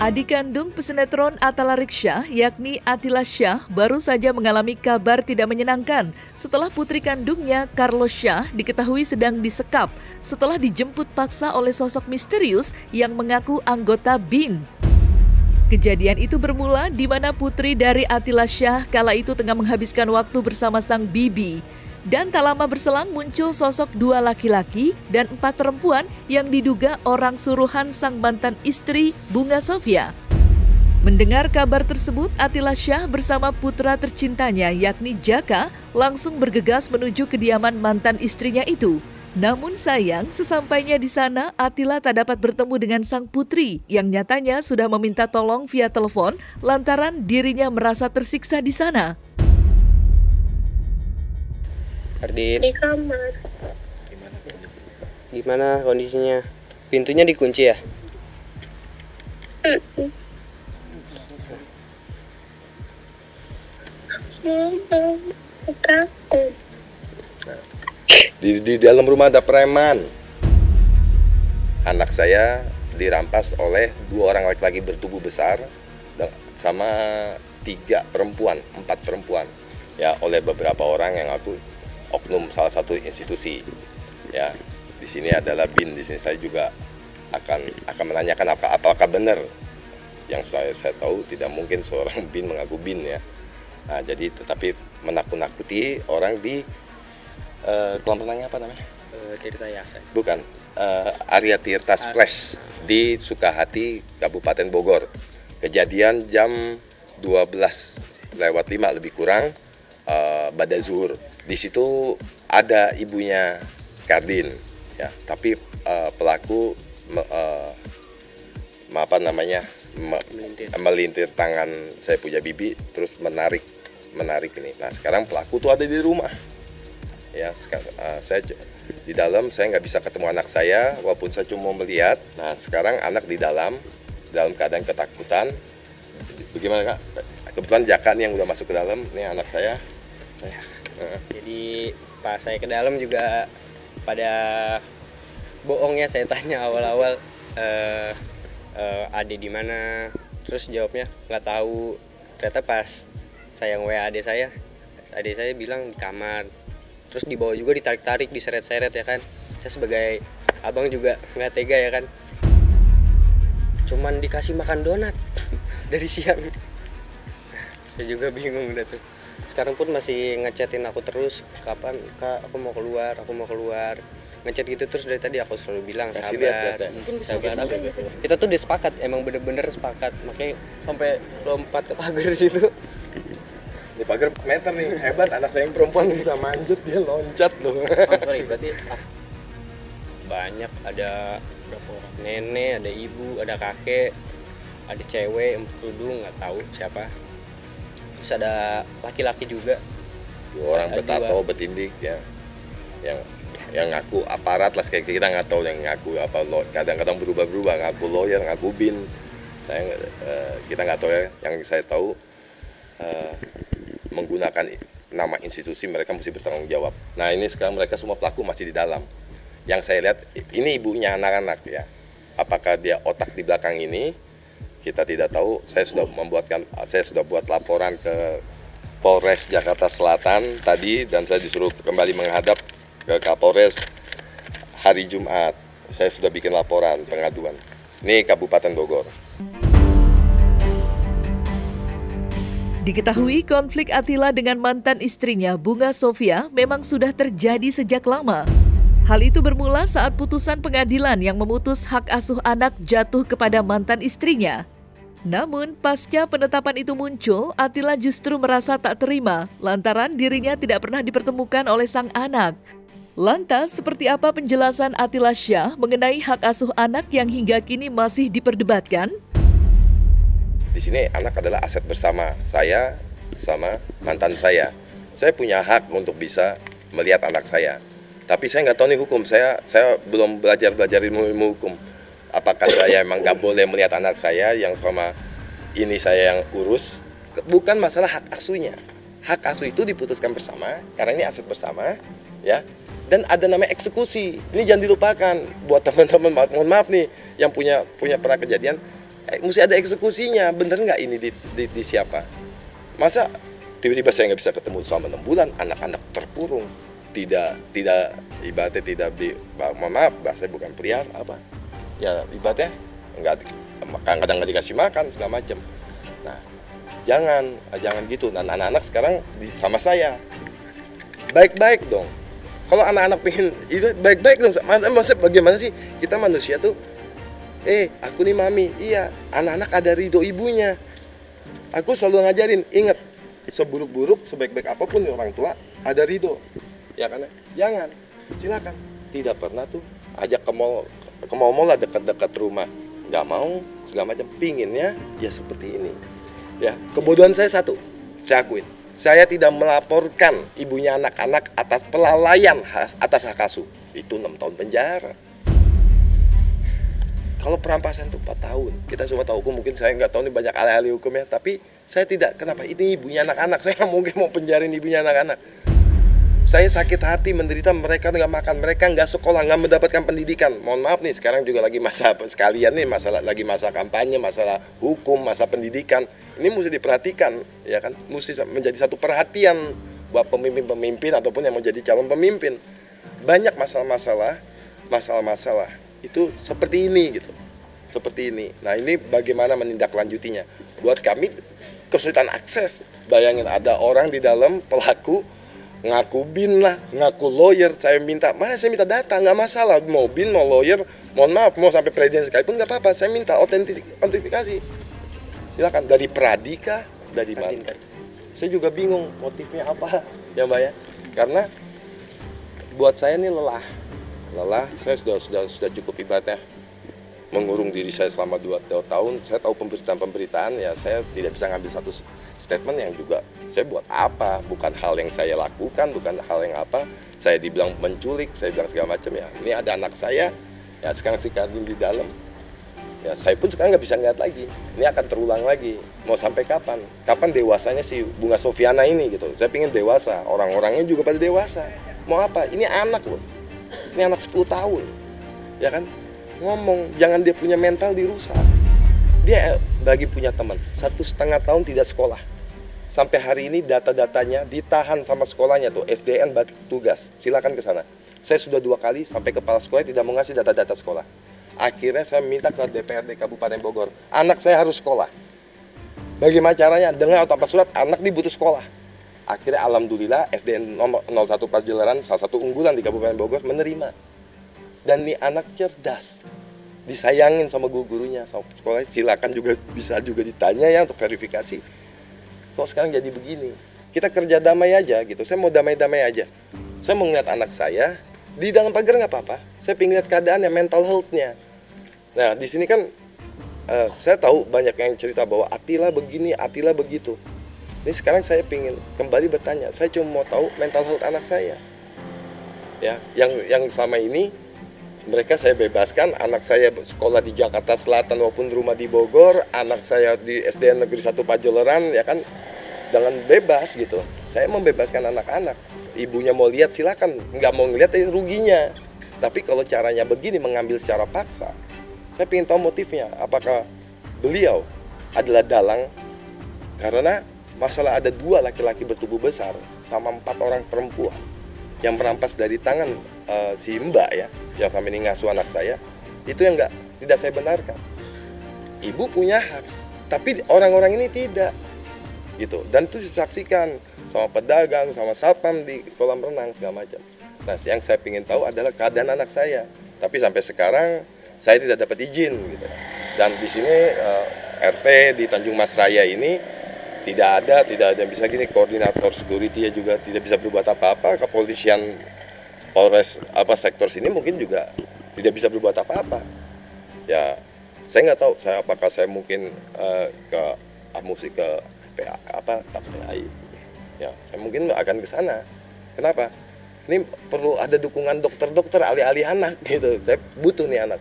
Adik kandung pesinetron Atala Riksya, yakni Atila Syah, baru saja mengalami kabar tidak menyenangkan setelah putri kandungnya, Carlos Syah, diketahui sedang disekap setelah dijemput paksa oleh sosok misterius yang mengaku anggota BIN. Kejadian itu bermula di mana putri dari Atila Syah kala itu tengah menghabiskan waktu bersama sang bibi. Dan tak lama berselang muncul sosok 2 laki-laki dan 4 perempuan yang diduga orang suruhan sang mantan istri Bunga Sofia. Mendengar kabar tersebut, Atila Syah bersama putra tercintanya yakni Jaka langsung bergegas menuju kediaman mantan istrinya itu. Namun sayang, sesampainya di sana, Atila tak dapat bertemu dengan sang putri yang nyatanya sudah meminta tolong via telepon lantaran dirinya merasa tersiksa di sana. Ardin, Di kamar. gimana kondisinya? Pintunya dikunci ya? Takut. Di dalam rumah ada preman. Anak saya dirampas oleh 2 orang laki-laki bertubuh besar sama 4 perempuan ya, oleh beberapa orang yang oknum salah satu institusi ya. Di sini adalah BIN. Di sini saya juga akan menanyakan apakah benar yang saya tahu. Tidak mungkin seorang BIN mengaku BIN ya. Nah, jadi tetapi menakut-nakuti orang di kelompok apa namanya? Tirta Yasa. Bukan, Arya Tirta Splash di Sukahati, Kabupaten Bogor. Kejadian jam 12:05 lebih kurang, pada zuhur. Di situ ada ibunya Kardin, ya. Tapi pelaku melintir tangan saya punya bibi, terus menarik ini. Nah, sekarang pelaku tuh ada di rumah. Ya, saya di dalam, saya nggak bisa ketemu anak saya walaupun saya cuma melihat. Nah, sekarang anak di dalam keadaan ketakutan. Bagaimana, Kak? Kebetulan Jaka nih yang udah masuk ke dalam, nih anak saya. Jadi pas saya ke dalam juga pada bohongnya, saya tanya awal-awal adik di mana, terus jawabnya nggak tahu. Ternyata pas saya nge-WA adik saya bilang di kamar. Terus dibawa juga, ditarik-tarik, diseret-seret ya kan. Saya sebagai abang juga nggak tega ya kan. Cuman dikasih makan donat dari siang. Saya juga bingung udah tuh. Sekarang pun masih ngechatin aku terus, kapan Kak aku mau keluar. Ngechat gitu terus dari tadi, aku selalu bilang sabar. Sabar. Kita tuh udah sepakat, emang bener-bener sepakat. Makanya sampai lompat ke pagar situ. Di pagar meter nih, hebat anak saya yang perempuan bisa manjut, dia loncat loh. Berarti banyak, ada berapa orang? Nenek, ada ibu, ada kakek, ada cewek yang berkerudung, nggak tahu siapa. Terus ada laki-laki juga. 2 orang bertato, bertindik ya. Yang ngaku aparat lah, kayak kita nggak tahu yang ngaku apa. Kadang-kadang berubah-berubah, ngaku lawyer, ngaku BIN. Kita nggak tahu ya. Yang saya tahu menggunakan nama institusi, mereka mesti bertanggung jawab. Nah, ini sekarang mereka semua pelaku masih di dalam. Yang saya lihat ini ibunya anak-anak ya. Apakah dia otak di belakang ini? Kita tidak tahu. Saya sudah buat laporan ke Polres Jakarta Selatan tadi, dan saya disuruh kembali menghadap ke Kapolres hari Jumat. Saya sudah bikin laporan pengaduan. Ini Kabupaten Bogor. Diketahui konflik Atila dengan mantan istrinya Bunga Sofia memang sudah terjadi sejak lama. Hal itu bermula saat putusan pengadilan yang memutus hak asuh anak jatuh kepada mantan istrinya. Namun pasca penetapan itu muncul, Atila justru merasa tak terima lantaran dirinya tidak pernah dipertemukan oleh sang anak. Lantas, seperti apa penjelasan Atila Syah mengenai hak asuh anak yang hingga kini masih diperdebatkan? Di sini anak adalah aset bersama saya sama mantan saya. Saya punya hak untuk bisa melihat anak saya. Tapi saya nggak tahu nih hukum. Saya belum belajar ilmu hukum. Apakah saya emang nggak boleh melihat anak saya yang sama ini saya yang urus? Bukan masalah hak asuhnya. Hak asuh itu diputuskan bersama karena ini aset bersama, ya. Dan ada namanya eksekusi. Ini jangan dilupakan buat teman-teman. Mohon maaf nih yang punya pernah kejadian. mesti ada eksekusinya. Bener nggak ini di siapa? Masa tiba-tiba saya nggak bisa ketemu selama 6 bulan, anak-anak terkurung, tidak ibaratnya tidak mohon maaf, saya bukan pria apa, ya ibaratnya kadang nggak dikasih makan segala macam. Nah, jangan gitu. Dan anak-anak sekarang sama saya baik-baik dong. Kalau anak-anak pengen baik-baik dong. Maksudnya bagaimana sih kita manusia tuh? Aku nih mami, iya. Anak-anak ada ridho ibunya. Aku selalu ngajarin, ingat, seburuk-buruk, sebaik-baik apapun orang tua, ada ridho. Ya kan? Jangan, silakan. Tidak pernah tuh ajak ke mall lah dekat-dekat rumah. Nggak mau, segala macam. Pinginnya ya seperti ini. Ya, kebodohan saya satu, saya akuin. Saya tidak melaporkan ibunya anak-anak atas pelalaian atas hak asuh. Itu 6 tahun penjara. Kalau perampasan itu 4 tahun. Kita semua tahu hukum, mungkin saya nggak tahu nih banyak ahli-ahli hukum ya. Tapi saya tidak, kenapa? Ini ibunya anak-anak. Saya nggak mungkin mau penjarain ibunya anak-anak. Saya sakit hati menderita mereka nggak makan, mereka nggak sekolah, nggak mendapatkan pendidikan. Mohon maaf nih, sekarang juga lagi masa sekalian nih, lagi masa kampanye, masalah hukum, masa pendidikan. Ini mesti diperhatikan, ya kan? Mesti menjadi satu perhatian buat pemimpin-pemimpin ataupun yang mau jadi calon pemimpin. Banyak masalah-masalah itu seperti ini gitu. Seperti ini. Nah, ini bagaimana menindaklanjutinya? Buat kami kesulitan akses. Bayangin ada orang di dalam, pelaku ngaku bin lah, ngaku lawyer. Saya minta data, nggak masalah. Mau bin, mau lawyer, mohon maaf, mau sampai presiden sekalipun nggak apa-apa. Saya minta autentifikasi. Silakan, dari Pradika, dari mana? Saya juga bingung motifnya apa, ya Mbak ya. Karena buat saya ini lelah. Saya sudah cukup ibaratnya mengurung diri saya selama 2 tahun. Saya tahu pemberitaan, ya saya tidak bisa ngambil satu statement yang juga saya buat apa, bukan hal yang saya lakukan, bukan hal yang apa. Saya dibilang menculik, saya bilang segala macam ya. Ini ada anak saya, ya sekarang si Kardim di dalam. Ya saya pun sekarang nggak bisa ngeliat lagi. Ini akan terulang lagi. Mau sampai kapan? Kapan dewasanya si Bunga Sofiana ini gitu? Saya pingin dewasa. Orang-orangnya juga pada dewasa. Mau apa? Ini anak loh. Ini anak 10 tahun. Ya kan? Ngomong, jangan dia punya mental dirusak. Dia lagi punya teman 1,5 tahun tidak sekolah. Sampai hari ini data-datanya ditahan sama sekolahnya tuh, SDN balik tugas. Silakan ke sana. Saya sudah 2 kali sampai kepala sekolah tidak mau ngasih data-data sekolah. Akhirnya saya minta ke DPRD Kabupaten Bogor, anak saya harus sekolah. Bagaimana caranya? Dengan atau apa surat, anak dibutuh sekolah. Akhirnya alhamdulillah SDN nomor 01 Pajeleran, salah satu unggulan di Kabupaten Bogor, menerima. Dan ini anak cerdas, disayangin sama gurunya, sama sekolah. Silakan juga bisa juga ditanya ya untuk verifikasi. Kok sekarang jadi begini? Kita kerja damai aja gitu. Saya mau damai-damai aja. Saya mau ngeliat anak saya di dalam pagar nggak apa-apa. Saya pengen lihat keadaannya, mental health-nya. Nah di sini kan saya tahu banyak yang cerita bahwa Atila begini, Atila begitu. Ini sekarang saya pengen kembali bertanya. Saya cuma mau tahu mental health anak saya. Ya, yang selama ini mereka saya bebaskan, anak saya sekolah di Jakarta Selatan maupun rumah di Bogor, anak saya di SDN Negeri 1 Pajeleran, ya kan, dengan bebas gitu. Saya membebaskan anak-anak. Ibunya mau lihat silakan, nggak mau ngeliat ruginya. Tapi kalau caranya begini, mengambil secara paksa, saya ingin tahu motifnya. Apakah beliau adalah dalang? Karena masalah ada 2 laki-laki bertubuh besar sama 4 orang perempuan yang merampas dari tangan si Mbak ya, yang sampai ini ngasuh anak saya, itu yang tidak saya benarkan. Ibu punya hak, tapi orang-orang ini tidak, gitu. Dan itu disaksikan sama pedagang, sama satpam di kolam renang segala macam. Nah, yang saya ingin tahu adalah keadaan anak saya. Tapi sampai sekarang saya tidak dapat izin, gitu. Dan di sini RT di Tanjung Mas Raya ini tidak ada yang bisa gini, koordinator security ya juga tidak bisa berbuat apa-apa, kepolisian Polres sektor sini mungkin juga tidak bisa berbuat apa-apa. Ya, saya nggak tahu apakah saya mungkin ke KPAI. Ya, saya mungkin akan ke sana. Kenapa? Ini perlu ada dukungan dokter-dokter, ahli-ahli anak gitu. Saya butuh nih anak.